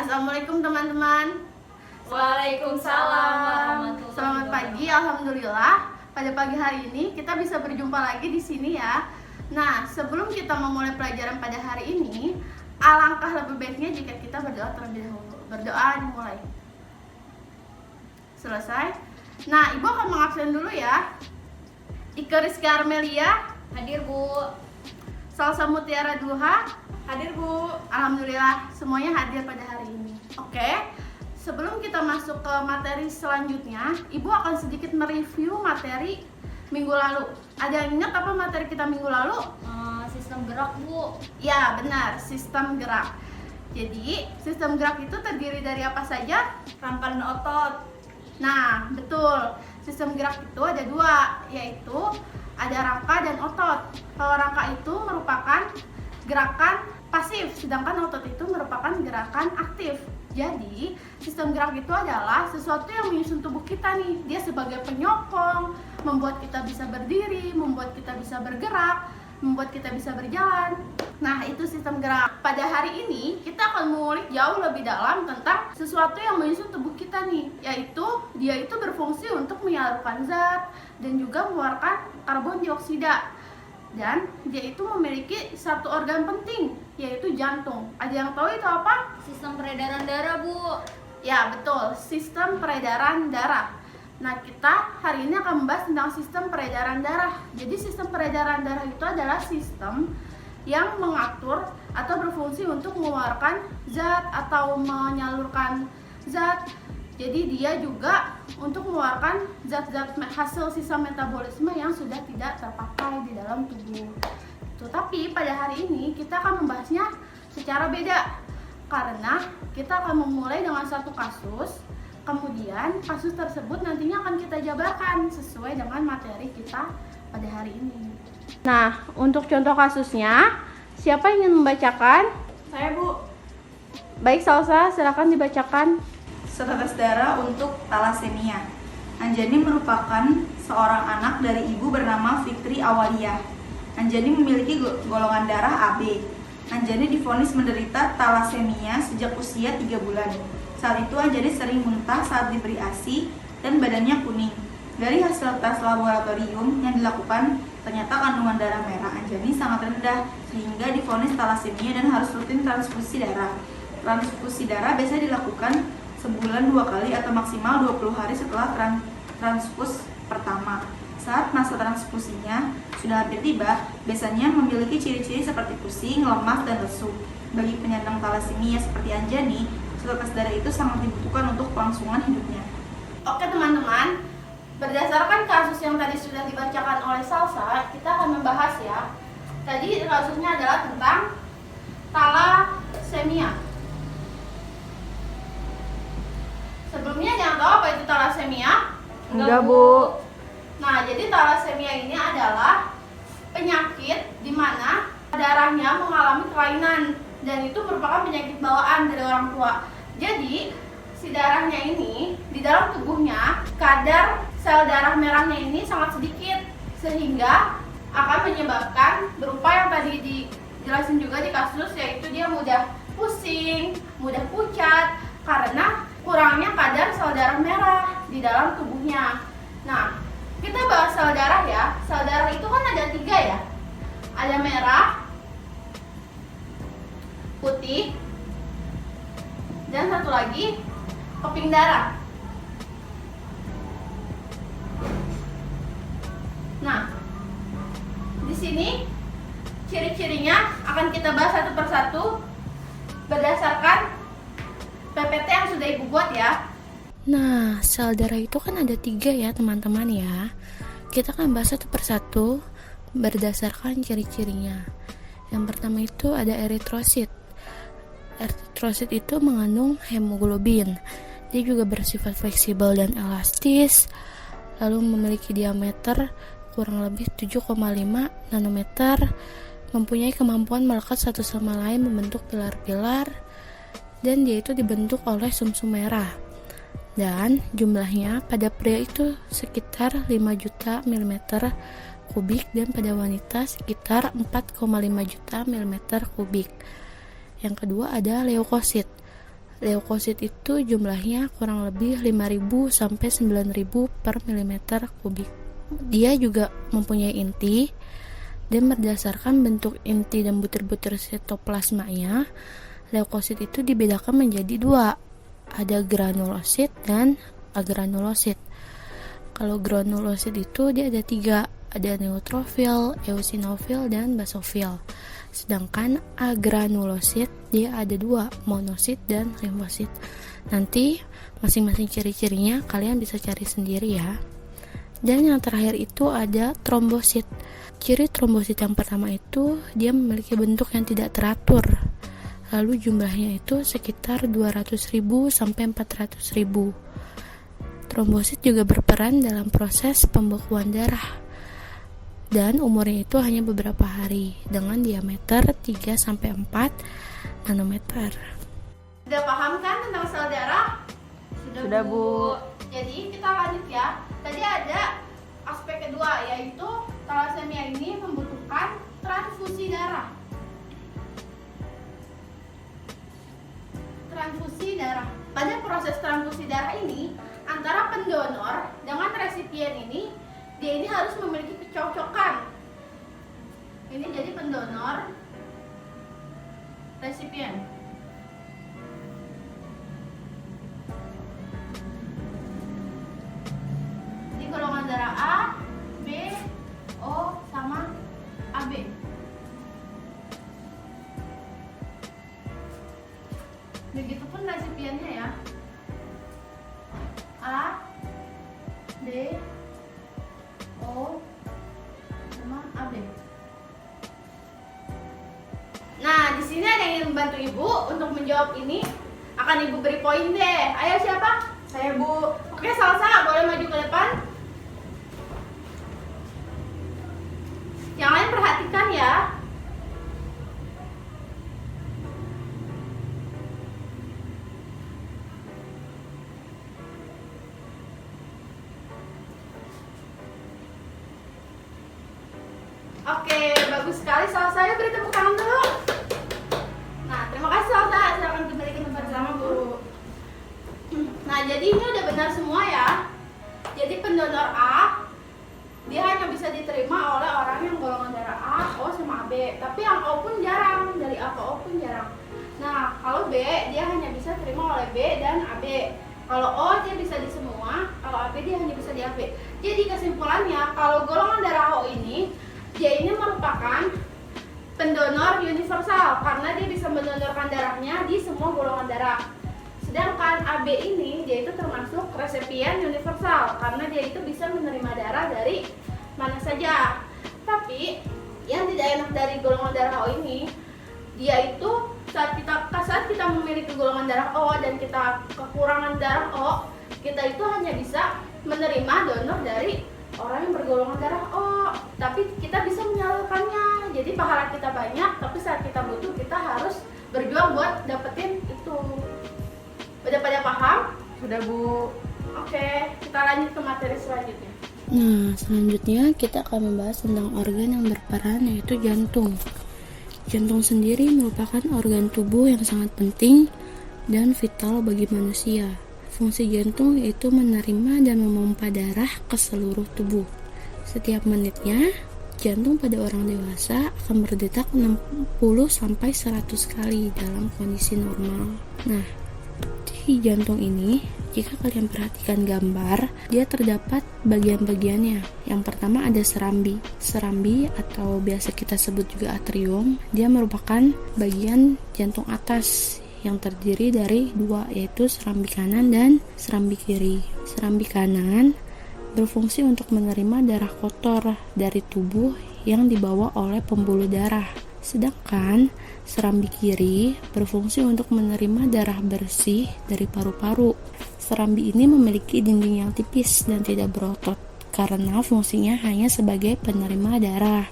Assalamualaikum teman-teman. Waalaikumsalam warahmatullahi Selamat pagi, alhamdulillah. Pada pagi hari ini kita bisa berjumpa lagi di sini ya. Nah, sebelum kita memulai pelajaran pada hari ini, alangkah lebih baiknya jika kita berdoa terlebih dahulu. Berdoa dimulai. Selesai. Nah, Ibu akan mengabsen dulu ya. Ika Rizka Armelia, Hadir Bu. Salsa Mutiara Duha, Hadir Bu. alhamdulillah semuanya hadir pada hari ini. Oke. Sebelum kita masuk ke materi selanjutnya, Ibu akan sedikit mereview materi minggu lalu. Ada yang ingat apa materi kita minggu lalu? Sistem gerak Bu. Ya, benar, sistem gerak. Jadi, sistem gerak itu terdiri dari apa saja? Rangka dan otot. Nah, betul. Sistem gerak itu ada dua, yaitu ada rangka dan otot. Kalau rangka itu merupakan gerakan pasif, sedangkan otot itu merupakan gerakan aktif. Jadi, sistem gerak itu adalah sesuatu yang menyusun tubuh kita nih. Dia sebagai penyokong, membuat kita bisa berdiri, membuat kita bisa bergerak, membuat kita bisa berjalan. Nah, itu sistem gerak. Pada hari ini, kita akan mengulik jauh lebih dalam tentang sesuatu yang menyusun tubuh kita nih, yaitu dia itu berfungsi untuk menyalurkan zat dan juga mengeluarkan karbon dioksida. Dan dia itu memiliki satu organ penting, yaitu jantung. Ada yang tahu itu apa? Sistem peredaran darah Bu. Ya, betul, sistem peredaran darah. Nah, kita hari ini akan membahas tentang sistem peredaran darah. Jadi, sistem peredaran darah itu adalah sistem yang mengatur atau berfungsi untuk mengeluarkan zat atau menyalurkan zat. Jadi, dia juga untuk mengeluarkan zat-zat hasil sisa metabolisme yang sudah tidak terpakai di dalam tubuh. Tapi pada hari ini kita akan membahasnya secara beda, karena kita akan memulai dengan satu kasus. Kemudian kasus tersebut nantinya akan kita jabarkan sesuai dengan materi kita pada hari ini. Nah, untuk contoh kasusnya, siapa yang ingin membacakan? Saya Bu. Baik, Salsa, silakan dibacakan. Setetes darah untuk talasemia. Anjani merupakan seorang anak dari ibu bernama Fikri Awaliyah. Anjani memiliki golongan darah AB. Anjani divonis menderita talasemia sejak usia 3 bulan. Saat itu Anjani sering muntah saat diberi ASI dan badannya kuning. Dari hasil tes laboratorium yang dilakukan, ternyata kandungan darah merah Anjani sangat rendah sehingga divonis talasemia dan harus rutin transfusi darah. Transfusi darah biasanya dilakukan sebulan 2 kali atau maksimal 20 hari setelah transfus pertama. Saat masa transfusinya sudah hampir tiba, biasanya memiliki ciri-ciri seperti pusing, lemas, dan lesu. Bagi penyandang talasemia seperti Anjani, setetes darah itu sangat dibutuhkan untuk kelangsungan hidupnya. Oke teman-teman, berdasarkan kasus yang tadi sudah dibacakan oleh Salsa, kita akan membahas ya. Tadi kasusnya adalah tentang talasemia. Sebelumnya jangan tahu apa itu talasemia? Enggak Bu. Nah, jadi talasemia ini adalah penyakit di mana darahnya mengalami kelainan dan itu merupakan penyakit bawaan dari orang tua. Jadi, si darahnya ini di dalam tubuhnya kadar sel darah merahnya ini sangat sedikit sehingga akan menyebabkan berupa yang tadi dijelasin juga di kasus, yaitu dia mudah pusing, mudah pucat karena kurangnya kadar sel darah merah di dalam tubuhnya. Nah, kita bahas sel darah ya. Sel darah itu kan ada 3 ya. Ada merah, putih, dan satu lagi keping darah. Nah, di sini ciri-cirinya akan kita bahas satu persatu berdasarkan PPT yang sudah Ibu buat ya. Nah, sel darah itu kan ada 3 ya teman-teman ya. Kita akan bahas satu persatu berdasarkan ciri-cirinya. Yang pertama itu ada eritrosit. Eritrosit itu mengandung hemoglobin. Dia juga bersifat fleksibel dan elastis, lalu memiliki diameter kurang lebih 7,5 nanometer, mempunyai kemampuan melekat satu sama lain membentuk pilar-pilar, dan dia itu dibentuk oleh sumsum merah. Dan jumlahnya pada pria itu sekitar 5 juta mm kubik dan pada wanita sekitar 4,5 juta mm kubik. Yang kedua ada leukosit. Leukosit itu jumlahnya kurang lebih 5.000 sampai 9.000 per milimeter kubik. Dia juga mempunyai inti, dan berdasarkan bentuk inti dan butir-butir sitoplasmanya, leukosit itu dibedakan menjadi dua. Ada granulosit dan agranulosit. Kalau granulosit itu dia ada tiga, ada neutrofil, eosinofil, dan basofil. Sedangkan agranulosit dia ada dua, monosit dan limfosit. Nanti masing-masing ciri-cirinya kalian bisa cari sendiri ya. Dan yang terakhir itu ada trombosit. Ciri trombosit yang pertama itu dia memiliki bentuk yang tidak teratur. Lalu jumlahnya itu sekitar 200.000 sampai 400.000. Trombosit juga berperan dalam proses pembekuan darah. Dan umurnya itu hanya beberapa hari dengan diameter 3 sampai 4 nanometer. Sudah paham kan tentang sel darah? Sudah, Bu. Jadi kita lanjut ya. Tadi ada aspek kedua, yaitu thalassemia ini membutuhkan transfusi darah. Transfusi darah. Pada proses transfusi darah ini, antara pendonor dengan resipien ini, dia ini harus memiliki kecocokan. Ini jadi pendonor, resipien. Jadi golongan darah A, B, O, sama AB. Begitupun resipiennya ya. A, B, O, sama AB. Nah, di sini ada yang ingin membantu Ibu untuk menjawab ini. Akan Ibu beri poin deh. Ayo siapa? Saya, Bu. Oke, Salsa, boleh maju ke depan. Yang lain perhatikan ya. Oke, bagus sekali Salsa. Ayo beri tepuk tangan dulu. Nah, terima kasih Salsa. Silakan kembali ke tempat sama, Bu. Nah, jadi ini udah benar semua ya. Jadi pendonor A dia hanya bisa diterima oleh orang yang golongan darah A, O, sama AB. Tapi yang O pun jarang, dari A ke O pun jarang. Nah, kalau B dia hanya bisa terima oleh B dan AB. Kalau O dia bisa di semua, kalau AB dia hanya bisa di AB. Jadi kesimpulannya, kalau golongan darah O ini, dia ini merupakan pendonor universal karena dia bisa mendonorkan darahnya di semua golongan darah. Sedangkan AB ini dia itu termasuk resipien universal karena dia itu bisa menerima darah dari mana saja. Tapi yang tidak enak dari golongan darah O ini, dia itu saat kita memiliki golongan darah O dan kita kekurangan darah O, kita itu hanya bisa menerima donor dari orang yang bergolongan darah O. Tapi kita bisa menyalurkannya. Jadi pahala kita banyak, tapi saat kita butuh kita harus berjuang buat dapetin itu. Udah pada paham? Sudah, Bu. Oke, kita lanjut ke materi selanjutnya. Nah, selanjutnya kita akan membahas tentang organ yang berperan, yaitu jantung. Jantung sendiri merupakan organ tubuh yang sangat penting dan vital bagi manusia. Fungsi jantung yaitu menerima dan memompa darah ke seluruh tubuh. Setiap menitnya, jantung pada orang dewasa akan berdetak 60-100 kali dalam kondisi normal. Nah, di jantung ini, jika kalian perhatikan gambar, dia terdapat bagian-bagiannya. Yang pertama ada serambi. Serambi atau biasa kita sebut juga atrium, dia merupakan bagian jantung atas yang terdiri dari dua, yaitu serambi kanan dan serambi kiri. Serambi kanan berfungsi untuk menerima darah kotor dari tubuh yang dibawa oleh pembuluh darah. Sedangkan serambi kiri berfungsi untuk menerima darah bersih dari paru-paru. Serambi ini memiliki dinding yang tipis dan tidak berotot karena fungsinya hanya sebagai penerima darah.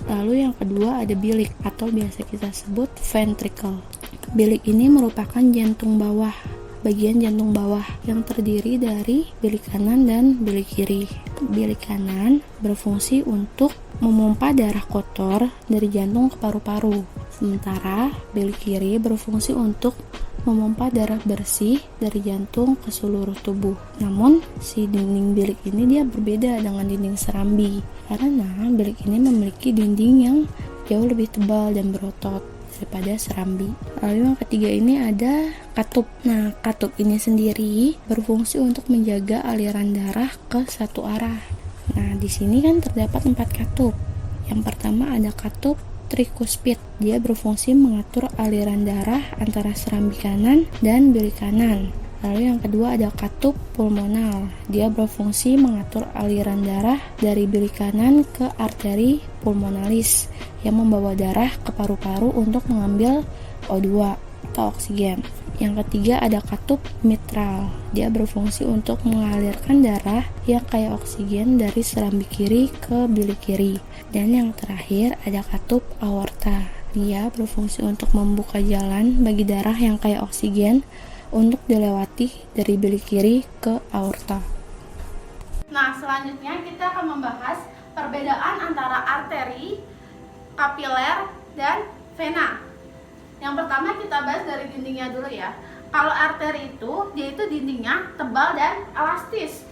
Lalu yang kedua ada bilik atau biasa kita sebut ventricle. Bilik ini merupakan jantung bawah, bagian jantung bawah yang terdiri dari bilik kanan dan bilik kiri. Bilik kanan berfungsi untuk memompa darah kotor dari jantung ke paru-paru. Sementara bilik kiri berfungsi untuk memompa darah bersih dari jantung ke seluruh tubuh. Namun, si dinding bilik ini dia berbeda dengan dinding serambi karena bilik ini memiliki dinding yang jauh lebih tebal dan berotot daripada serambi. Lalu yang ketiga ini ada katup. Nah, katup ini sendiri berfungsi untuk menjaga aliran darah ke satu arah. Nah, di sini kan terdapat 4 katup. Yang pertama ada katup trikuspid. Dia berfungsi mengatur aliran darah antara serambi kanan dan bilik kanan. Lalu yang kedua ada katup pulmonal. Dia berfungsi mengatur aliran darah dari bilik kanan ke arteri pulmonalis yang membawa darah ke paru-paru untuk mengambil O2 atau oksigen. Yang ketiga ada katup mitral. Dia berfungsi untuk mengalirkan darah yang kaya oksigen dari serambi kiri ke bilik kiri. Dan yang terakhir ada katup aorta. Dia berfungsi untuk membuka jalan bagi darah yang kaya oksigen untuk dilewati dari bilik kiri ke aorta. Nah, selanjutnya kita akan membahas perbedaan antara arteri, kapiler, dan vena. Yang pertama kita bahas dari dindingnya dulu ya. Kalau arteri itu, dia itu dindingnya tebal dan elastis.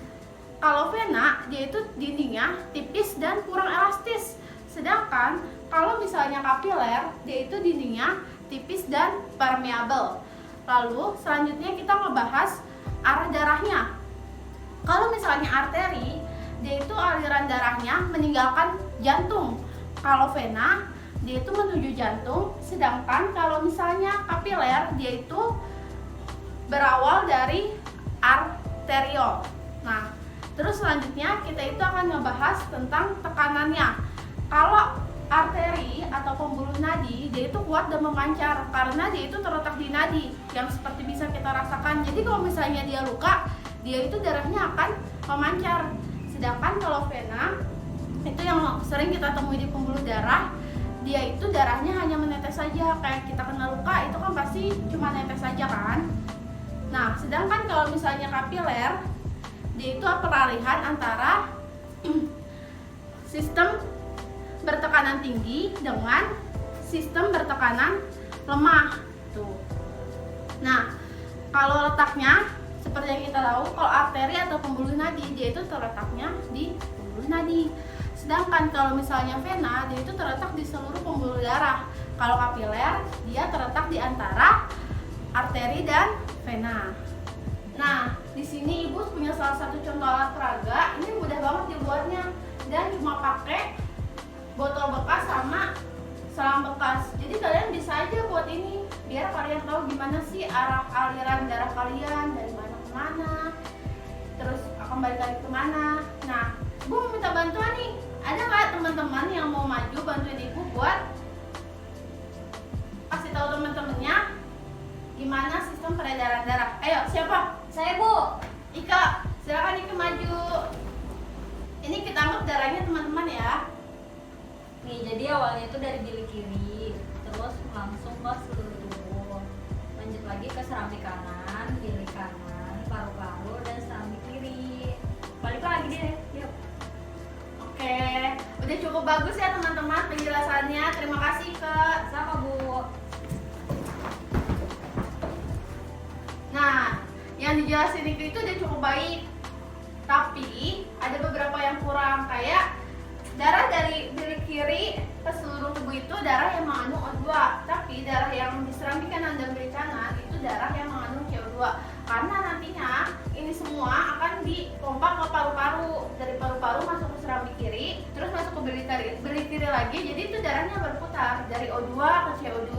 Kalau vena, dia itu dindingnya tipis dan kurang elastis. Sedangkan kalau misalnya kapiler, dia itu dindingnya tipis dan permeabel. Lalu selanjutnya kita ngebahas arah darahnya. Kalau misalnya arteri, dia itu aliran darahnya meninggalkan jantung. Kalau vena, dia itu menuju jantung. Sedangkan kalau misalnya kapiler, dia itu berawal dari arteriol. Nah, terus selanjutnya kita itu akan ngebahas tentang tekanannya. Kalau arteri atau pembuluh nadi, dia itu kuat dan memancar karena dia itu terletak di nadi yang seperti bisa kita rasakan. Jadi kalau misalnya dia luka, dia itu darahnya akan memancar. Sedangkan kalau vena, itu yang sering kita temui di pembuluh darah, dia itu darahnya hanya menetes saja. Kayak kita kena luka, itu kan pasti cuma netes saja kan. Nah, sedangkan kalau misalnya kapiler, dia itu peralihan antara sistem bertekanan tinggi dengan sistem bertekanan lemah tuh. Nah, kalau letaknya seperti yang kita tahu, kalau arteri atau pembuluh nadi, dia itu terletaknya di pembuluh nadi. Sedangkan kalau misalnya vena, dia itu terletak di seluruh pembuluh darah. Kalau kapiler, dia terletak di antara arteri dan vena. Nah, di sini Ibu punya salah satu contoh alat peraga. Ini mudah banget dibuatnya dan cuma pakai botol bekas sama selang bekas. Jadi kalian bisa aja buat ini biar kalian tahu gimana sih arah aliran darah kalian dari mana ke mana, terus akan balik lagi ke mana. Nah, Ibu mau minta bantuan nih. Ada nggak teman-teman yang mau maju bantuin Ibu buat kasih tahu teman-temannya gimana sistem peredaran darah? Ayo, siapa? Saya, Bu. Ika, silakan Ika maju. Ini kita anggap darahnya teman-teman ya. Nih, jadi awalnya itu dari bilik kiri, terus langsung ke seluruh tubuh. Lanjut lagi ke serambi kanan, bilik kanan, paru-paru, dan serambi kiri. Balik lagi deh, yuk. Oke, udah cukup bagus ya teman-teman penjelasannya. Terima kasih Kak. Sama, Bu. Nah, yang dijelasin itu udah cukup baik. Tapi ada beberapa yang kurang, kayak darah dari bilik kiri ke seluruh tubuh itu darah yang mengandung O2. Tapi darah yang di serambi kanan dan bilik kanan itu darah yang mengandung CO2. Karena nantinya ini semua akan dipompa ke paru-paru. Dari paru-paru masuk ke serambi kiri, terus masuk ke bilik kiri lagi. Jadi itu darahnya berputar dari O2 ke CO2,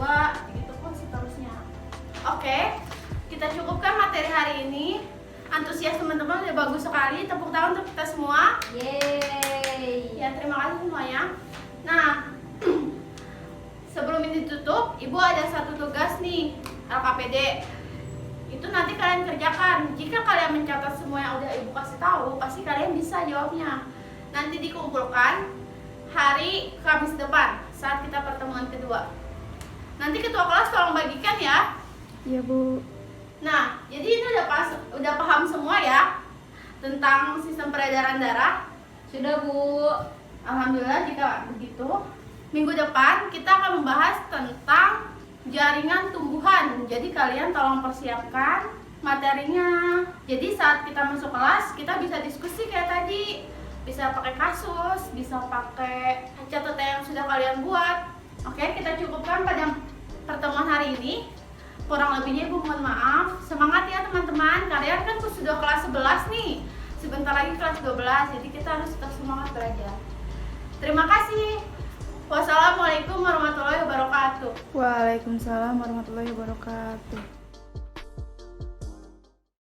begitu pun seterusnya. Oke, kita cukupkan materi hari ini. Antusias teman-teman udah bagus sekali. Tepuk tangan untuk kita semua. Yeay. Ya, terima kasih semuanya. Nah, sebelum ini ditutup, Ibu ada satu tugas nih, LKPD. Itu nanti kalian kerjakan. Jika kalian mencatat semua yang udah Ibu kasih tahu, pasti kalian bisa jawabnya. Nanti dikumpulkan hari Kamis depan saat kita pertemuan kedua. Nanti ketua kelas tolong bagikan ya. Iya, Bu. Nah, jadi ini udah paham semua ya tentang sistem peredaran darah. Sudah, Bu. Alhamdulillah jika begitu. Minggu depan kita akan membahas tentang jaringan tumbuhan. Jadi kalian tolong persiapkan materinya. Jadi saat kita masuk kelas, kita bisa diskusi kayak tadi. Bisa pakai kasus, bisa pakai catatan yang sudah kalian buat. Oke, kita cukupkan pada pertemuan hari ini. Kurang lebihnya Ibu mohon maaf. Semangat ya teman-teman. Kalian kan sudah kelas 11 nih. Sebentar lagi kelas 12. Jadi kita harus tetap semangat belajar. Terima kasih. Wassalamualaikum warahmatullahi wabarakatuh. Waalaikumsalam warahmatullahi wabarakatuh.